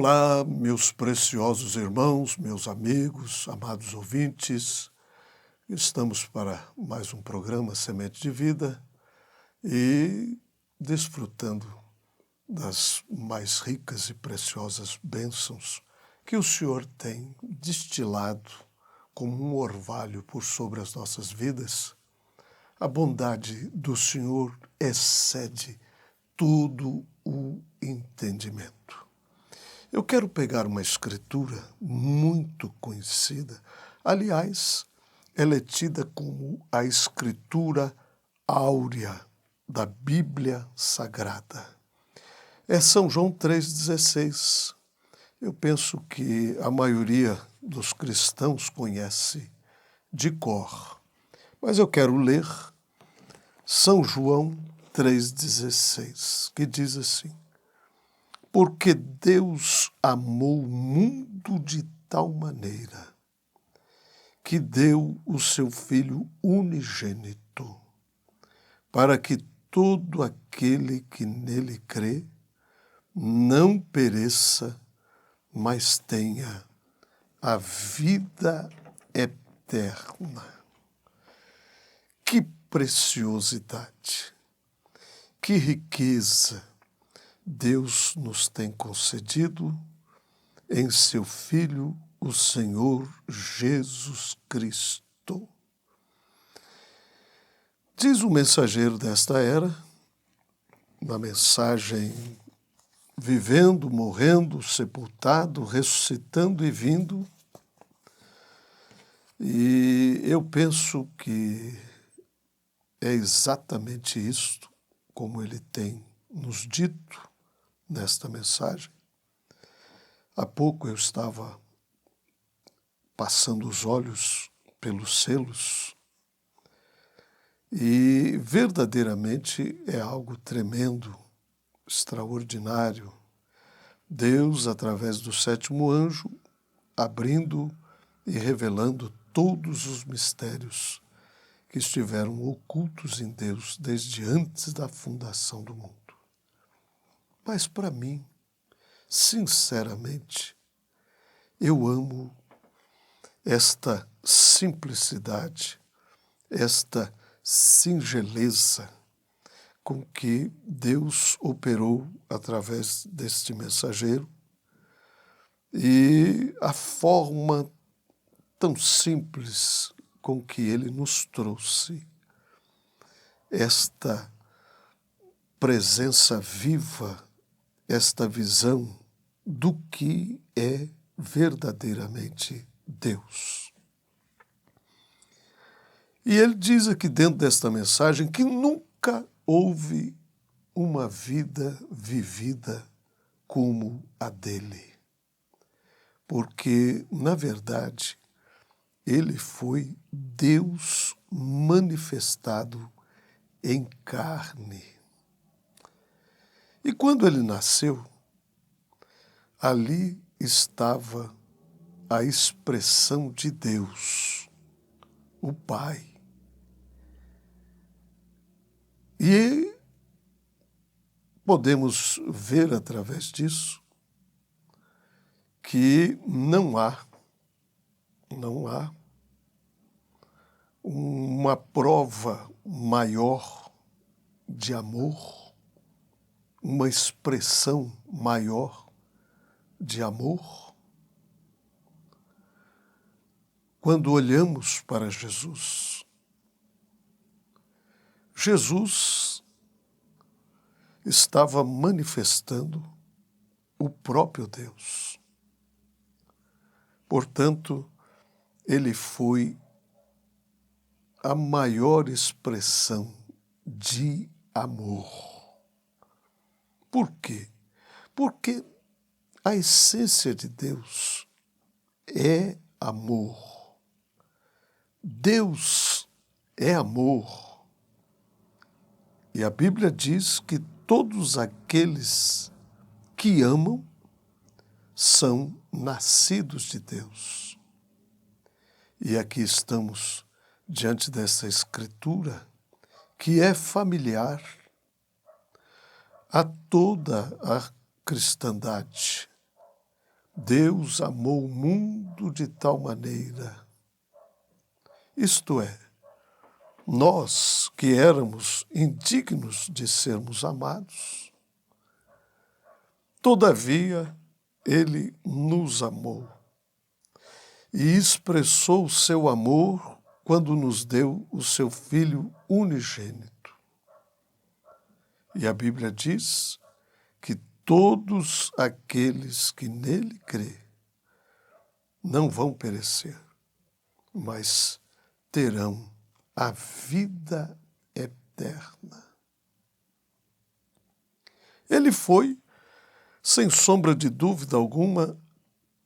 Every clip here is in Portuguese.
Olá, meus preciosos irmãos, meus amigos, amados ouvintes. Estamos para mais um programa Semente de Vida e desfrutando das mais ricas e preciosas bênçãos que o Senhor tem destilado como um orvalho por sobre as nossas vidas. A bondade do Senhor excede todo o entendimento. Eu quero pegar uma escritura muito conhecida. Aliás, ela é tida como a escritura áurea da Bíblia Sagrada. É São João 3,16. Eu penso que a maioria dos cristãos conhece de cor. Mas eu quero ler São João 3,16, que diz assim: porque Deus amou o mundo de tal maneira que deu o seu Filho unigênito, para que todo aquele que nele crê não pereça, mas tenha a vida eterna. Que preciosidade, que riqueza Deus nos tem concedido em seu Filho, o Senhor Jesus Cristo. Diz o mensageiro desta era, na mensagem vivendo, morrendo, sepultado, ressuscitando e vindo, e eu penso que é exatamente isto, como ele tem nos dito nesta mensagem. Há pouco eu estava passando os olhos pelos selos e verdadeiramente é algo tremendo, extraordinário. Deus, através do sétimo anjo, abrindo e revelando todos os mistérios que estiveram ocultos em Deus desde antes da fundação do mundo. Mas para mim, sinceramente, eu amo esta simplicidade, esta singeleza com que Deus operou através deste mensageiro e a forma tão simples com que ele nos trouxe esta presença viva, esta visão do que é verdadeiramente Deus. E ele diz aqui dentro desta mensagem que nunca houve uma vida vivida como a dele. Porque, na verdade, ele foi Deus manifestado em carne. E quando ele nasceu, ali estava a expressão de Deus, o Pai. E podemos ver através disso que não há uma prova maior de amor, uma expressão maior de amor, quando olhamos para Jesus. Jesus estava manifestando o próprio Deus. Portanto, ele foi a maior expressão de amor. Por quê? Porque a essência de Deus é amor. Deus é amor. E a Bíblia diz que todos aqueles que amam são nascidos de Deus. E aqui estamos diante dessa escritura que é familiar a toda a cristandade. Deus amou o mundo de tal maneira. Isto é, nós que éramos indignos de sermos amados, todavia Ele nos amou e expressou o seu amor quando nos deu o seu Filho unigênito. E a Bíblia diz que todos aqueles que nele crê não vão perecer, mas terão a vida eterna. Ele foi, sem sombra de dúvida alguma,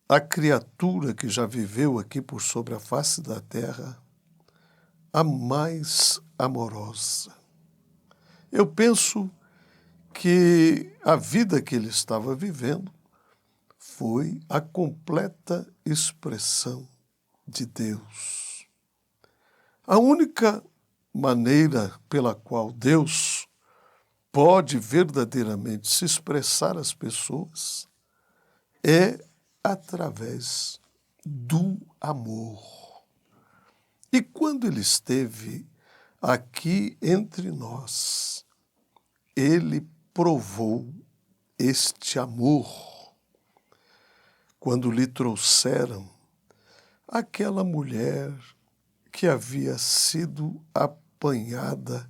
a criatura que já viveu aqui por sobre a face da terra, a mais amorosa. Eu penso que a vida que ele estava vivendo foi a completa expressão de Deus. A única maneira pela qual Deus pode verdadeiramente se expressar às pessoas é através do amor. E quando ele esteve aqui entre nós, ele provou este amor quando lhe trouxeram aquela mulher que havia sido apanhada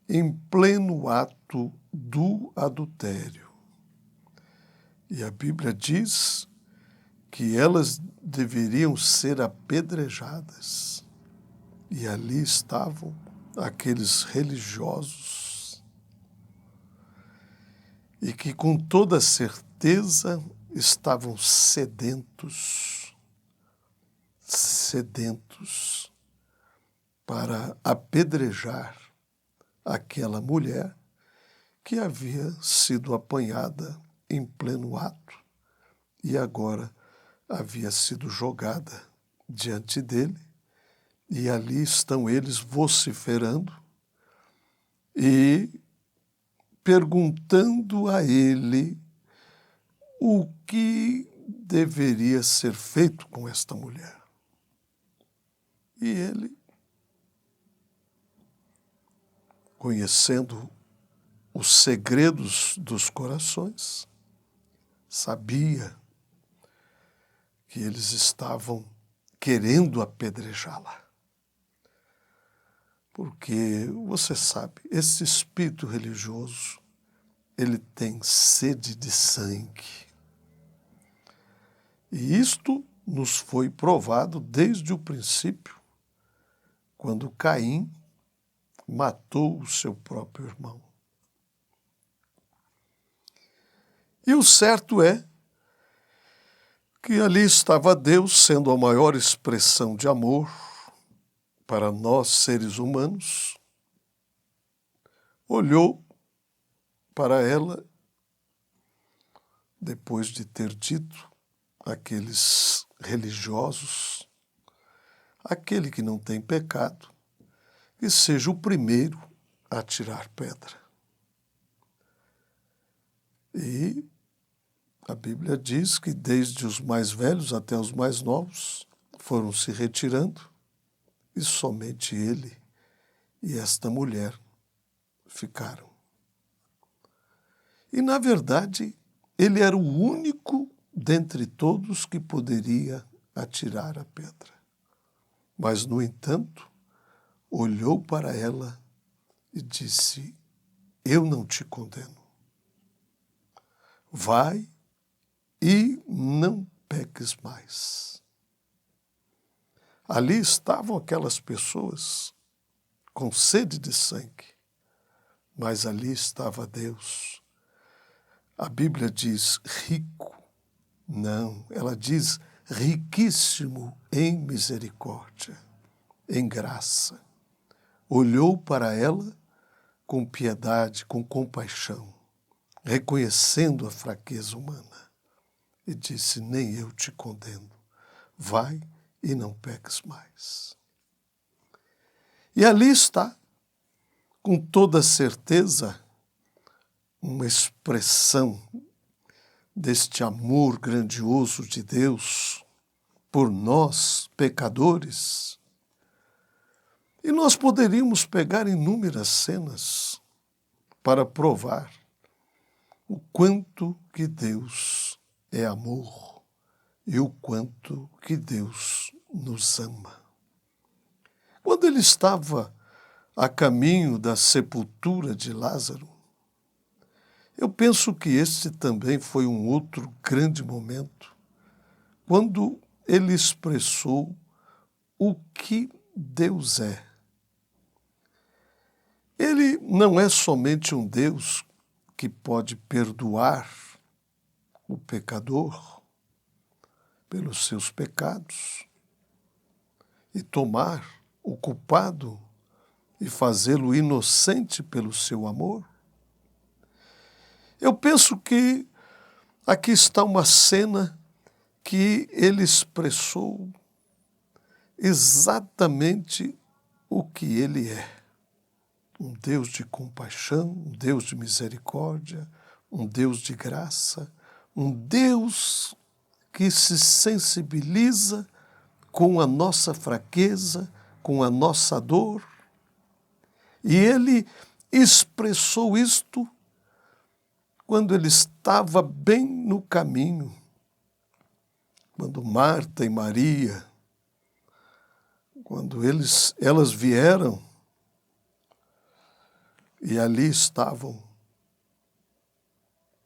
em pleno ato do adultério. E a Bíblia diz que elas deveriam ser apedrejadas. E ali estavam aqueles religiosos e que com toda certeza estavam sedentos para apedrejar aquela mulher que havia sido apanhada em pleno ato e agora havia sido jogada diante dele, e ali estão eles vociferando e perguntando a ele o que deveria ser feito com esta mulher. E ele, conhecendo os segredos dos corações, sabia que eles estavam querendo apedrejá-la. Porque, você sabe, esse espírito religioso, ele tem sede de sangue. E isto nos foi provado desde o princípio, quando Caim matou o seu próprio irmão. E o certo é que ali estava Deus, sendo a maior expressão de amor para nós, seres humanos, olhou para ela, depois de ter dito àqueles religiosos, aquele que não tem pecado, que seja o primeiro a tirar pedra. E a Bíblia diz que desde os mais velhos até os mais novos foram se retirando e somente ele e esta mulher ficaram. E, na verdade, ele era o único dentre todos que poderia atirar a pedra. Mas, no entanto, olhou para ela e disse: eu não te condeno. Vai e não peques mais. Ali estavam aquelas pessoas com sede de sangue, mas ali estava Deus. A Bíblia diz rico. Não, ela diz riquíssimo em misericórdia, em graça. Olhou para ela com piedade, com compaixão, reconhecendo a fraqueza humana, e disse: nem eu te condeno. Vai e não peques mais. E ali está, com toda certeza, uma expressão deste amor grandioso de Deus por nós, pecadores. E nós poderíamos pegar inúmeras cenas para provar o quanto que Deus é amor e o quanto que Deus nos ama. Quando ele estava a caminho da sepultura de Lázaro, eu penso que este também foi um outro grande momento, quando ele expressou o que Deus é. Ele não é somente um Deus que pode perdoar o pecador pelos seus pecados e tomar o culpado e fazê-lo inocente pelo seu amor. Eu penso que aqui está uma cena que ele expressou exatamente o que ele é. Um Deus de compaixão, um Deus de misericórdia, um Deus de graça, um Deus que se sensibiliza com a nossa fraqueza, com a nossa dor. E ele expressou isto quando ele estava bem no caminho, quando Marta e Maria, quando elas vieram e ali estavam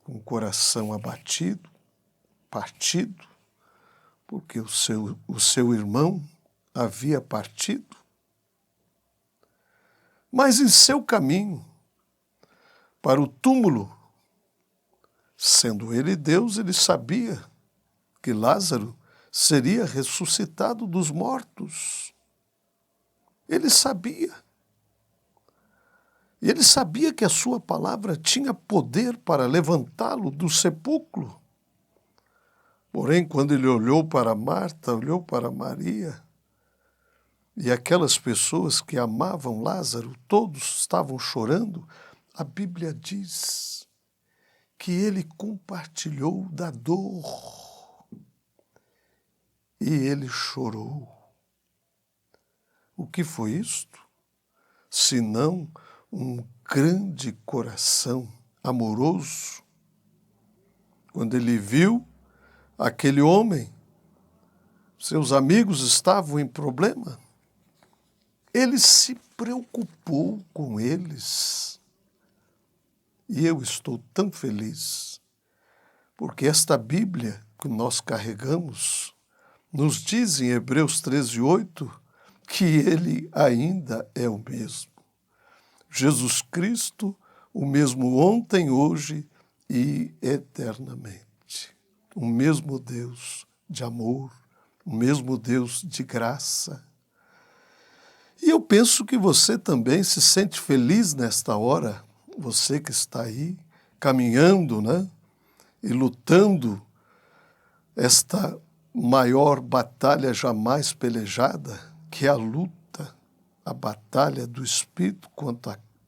com o coração abatido, partido, porque o seu irmão havia partido. Mas em seu caminho para o túmulo, sendo ele Deus, ele sabia que Lázaro seria ressuscitado dos mortos. Ele sabia. E ele sabia que a sua palavra tinha poder para levantá-lo do sepulcro. Porém, quando ele olhou para Marta, olhou para Maria, e aquelas pessoas que amavam Lázaro, todos estavam chorando, a Bíblia diz que ele compartilhou da dor. E ele chorou. O que foi isto? Senão um grande coração amoroso. Quando ele viu aquele homem, seus amigos estavam em problema, ele se preocupou com eles. E eu estou tão feliz, porque esta Bíblia que nós carregamos nos diz em Hebreus 13:8 que ele ainda é o mesmo. Jesus Cristo, o mesmo ontem, hoje e eternamente. O mesmo Deus de amor, o mesmo Deus de graça. E eu penso que você também se sente feliz nesta hora, você que está aí caminhando, né? E lutando esta maior batalha jamais pelejada, que é a luta, a batalha do Espírito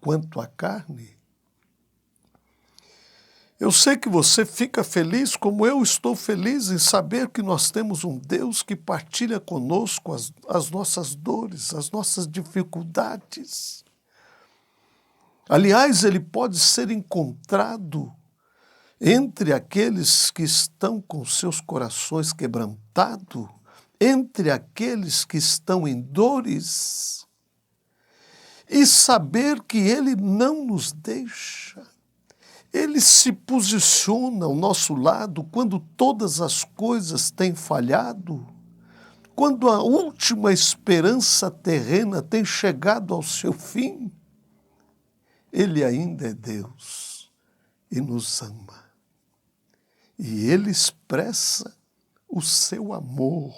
quanto à carne. Eu sei que você fica feliz, como eu estou feliz em saber que nós temos um Deus que partilha conosco as nossas dores, as nossas dificuldades. Aliás, ele pode ser encontrado entre aqueles que estão com seus corações quebrantados, entre aqueles que estão em dores, e saber que ele não nos deixa. Ele se posiciona ao nosso lado quando todas as coisas têm falhado, quando a última esperança terrena tem chegado ao seu fim. Ele ainda é Deus e nos ama. E ele expressa o seu amor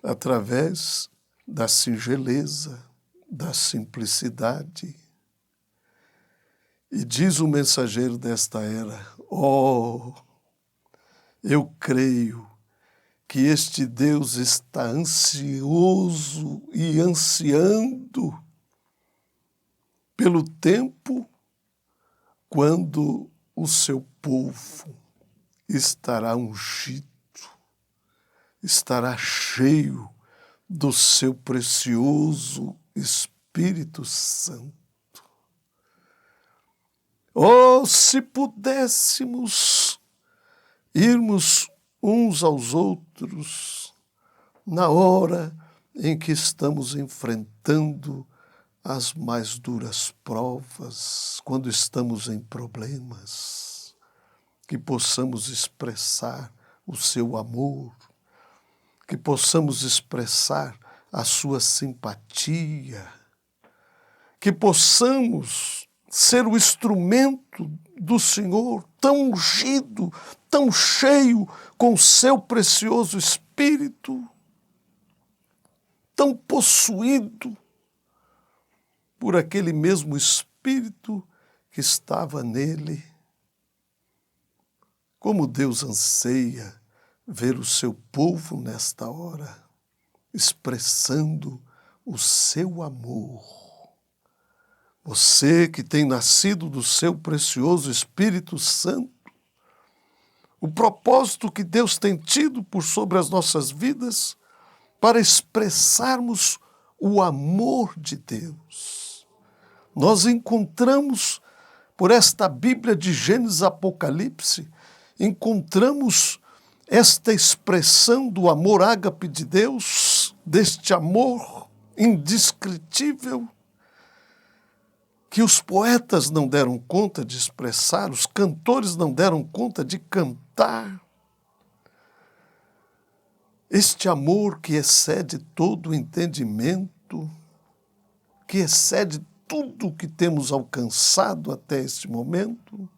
através da singeleza, da simplicidade. E diz o mensageiro desta era: oh, eu creio que este Deus está ansioso e ansiando pelo tempo quando o seu povo estará ungido, estará cheio do seu precioso Espírito Santo. Oh, se pudéssemos irmos uns aos outros na hora em que estamos enfrentando as mais duras provas, quando estamos em problemas, que possamos expressar o seu amor, que possamos expressar a sua simpatia, que possamos ser o instrumento do Senhor, tão ungido, tão cheio com o seu precioso Espírito, tão possuído por aquele mesmo Espírito que estava nele. Como Deus anseia ver o seu povo nesta hora, expressando o seu amor. Você que tem nascido do seu precioso Espírito Santo, o propósito que Deus tem tido por sobre as nossas vidas para expressarmos o amor de Deus. Nós encontramos, por esta Bíblia de Gênesis e Apocalipse, encontramos esta expressão do amor ágape de Deus, deste amor indescritível, que os poetas não deram conta de expressar, os cantores não deram conta de cantar. Este amor que excede todo o entendimento, que excede tudo o que temos alcançado até este momento.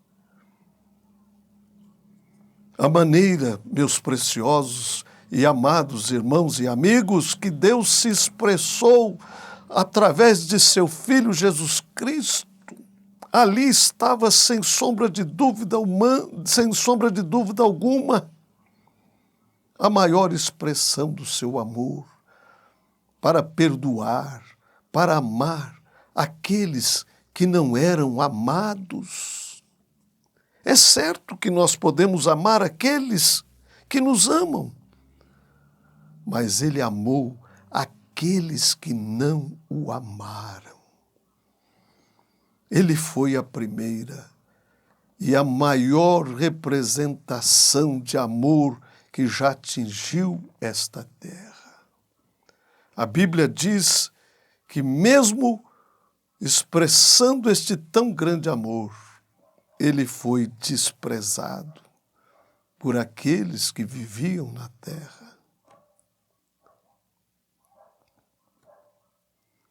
A maneira, meus preciosos e amados irmãos e amigos, que Deus se expressou através de seu Filho Jesus Cristo, ali estava sem sombra de dúvida alguma, a maior expressão do seu amor para perdoar, para amar aqueles que não eram amados. É certo que nós podemos amar aqueles que nos amam, mas ele amou aqueles que não o amaram. Ele foi a primeira e a maior representação de amor que já atingiu esta terra. A Bíblia diz que mesmo expressando este tão grande amor, ele foi desprezado por aqueles que viviam na terra.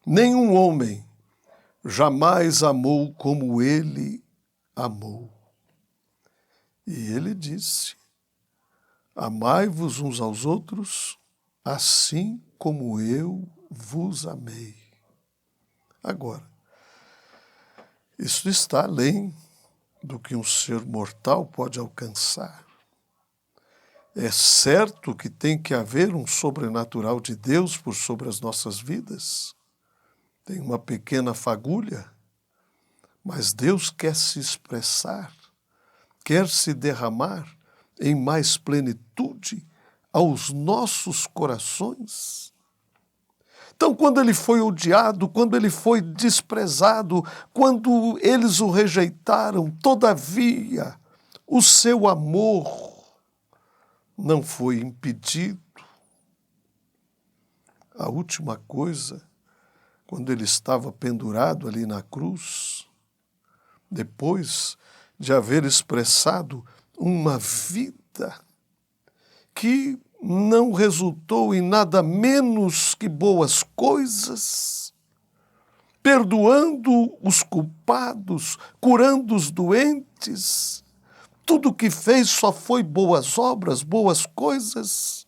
Nenhum homem jamais amou como ele amou. E ele disse: amai-vos uns aos outros, assim como eu vos amei. Agora, isso está além do que um ser mortal pode alcançar. É certo que tem que haver um sobrenatural de Deus por sobre as nossas vidas. Tem uma pequena fagulha, mas Deus quer se expressar, quer se derramar em mais plenitude aos nossos corações. Então, quando ele foi odiado, quando ele foi desprezado, quando eles o rejeitaram, todavia, o seu amor não foi impedido. A última coisa, quando ele estava pendurado ali na cruz, depois de haver expressado uma vida que não resultou em nada menos que boas coisas, perdoando os culpados, curando os doentes, tudo o que fez só foi boas obras, boas coisas.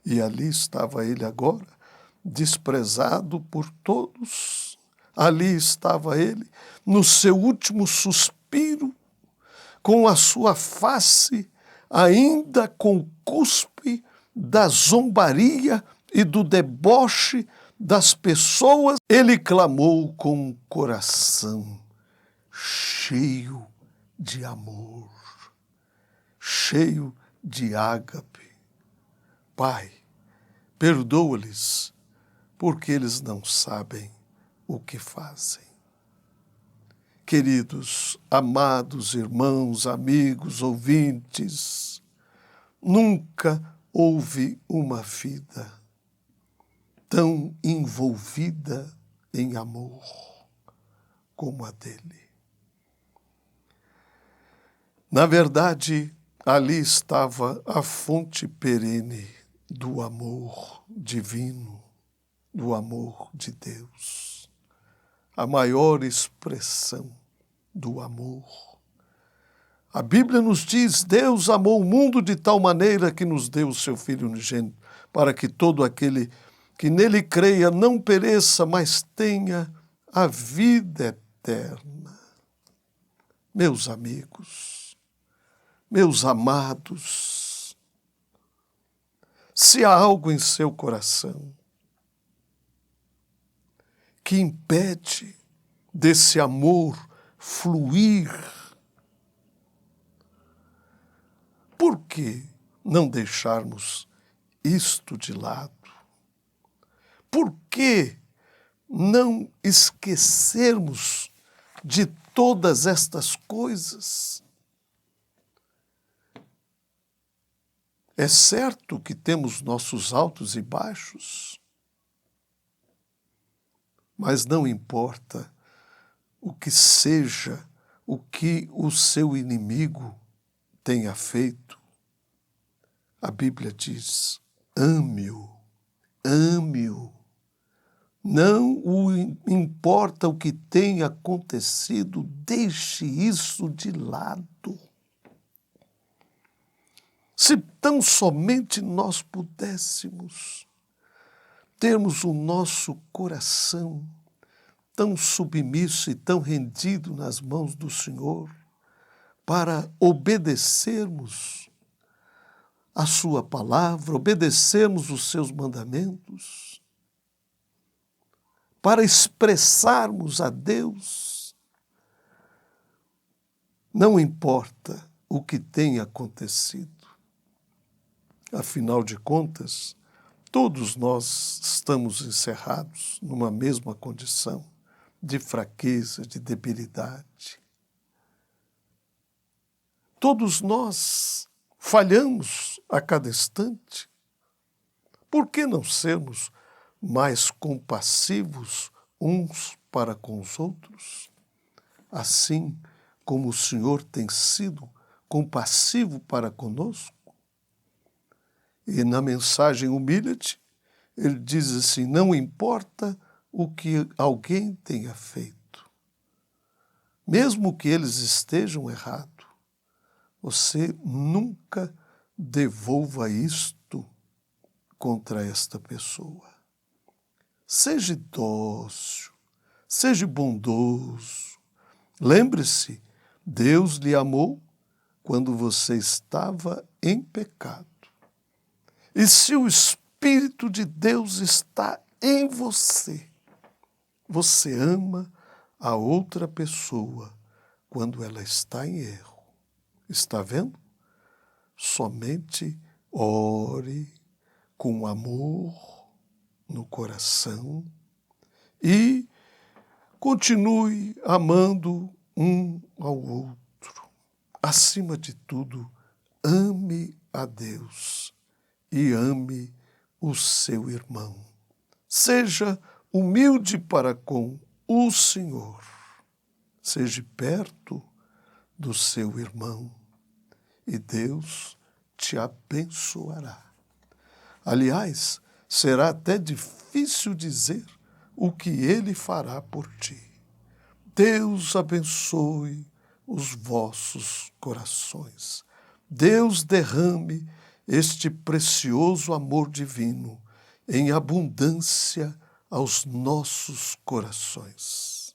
E ali estava ele agora, desprezado por todos. Ali estava ele, no seu último suspiro, com a sua face ainda com o cuspe da zombaria e do deboche das pessoas. Ele clamou com o coração cheio de amor, cheio de ágape. Pai, perdoa-lhes, porque eles não sabem o que fazem. Queridos, amados irmãos, amigos, ouvintes, nunca houve uma vida tão envolvida em amor como a dele. Na verdade, ali estava a fonte perene do amor divino, do amor de Deus, a maior expressão do amor. A Bíblia nos diz: Deus amou o mundo de tal maneira que nos deu o seu Filho unigênito, para que todo aquele que nele creia não pereça, mas tenha a vida eterna. Meus amigos, meus amados, se há algo em seu coração que impede desse amor fluir, por que não deixarmos isto de lado? Por que não esquecermos de todas estas coisas? É certo que temos nossos altos e baixos, mas não importa o que seja, o que o seu inimigo tenha feito. A Bíblia diz: ame-o, ame-o. Não importa o que tenha acontecido, deixe isso de lado. Se tão somente nós pudéssemos termos o nosso coração tão submisso e tão rendido nas mãos do Senhor para obedecermos a sua palavra, obedecermos os seus mandamentos, para expressarmos a Deus, não importa o que tenha acontecido. Afinal de contas, todos nós estamos encerrados numa mesma condição de fraqueza, de debilidade. Todos nós falhamos a cada instante. Por que não sermos mais compassivos uns para com os outros? Assim como o Senhor tem sido compassivo para conosco? E na mensagem Humilha-te, ele diz assim: não importa o que alguém tenha feito, mesmo que eles estejam errados, você nunca devolva isto contra esta pessoa. Seja dócil, seja bondoso. Lembre-se, Deus lhe amou quando você estava em pecado. E se o Espírito de Deus está em você, você ama a outra pessoa quando ela está em erro. Está vendo? Somente ore com amor no coração e continue amando um ao outro. Acima de tudo, ame a Deus e ame o seu irmão. Seja humilde para com o Senhor. Seja perto do seu irmão e Deus te abençoará. Aliás, será até difícil dizer o que Ele fará por ti. Deus abençoe os vossos corações. Deus derrame este precioso amor divino em abundância aos nossos corações.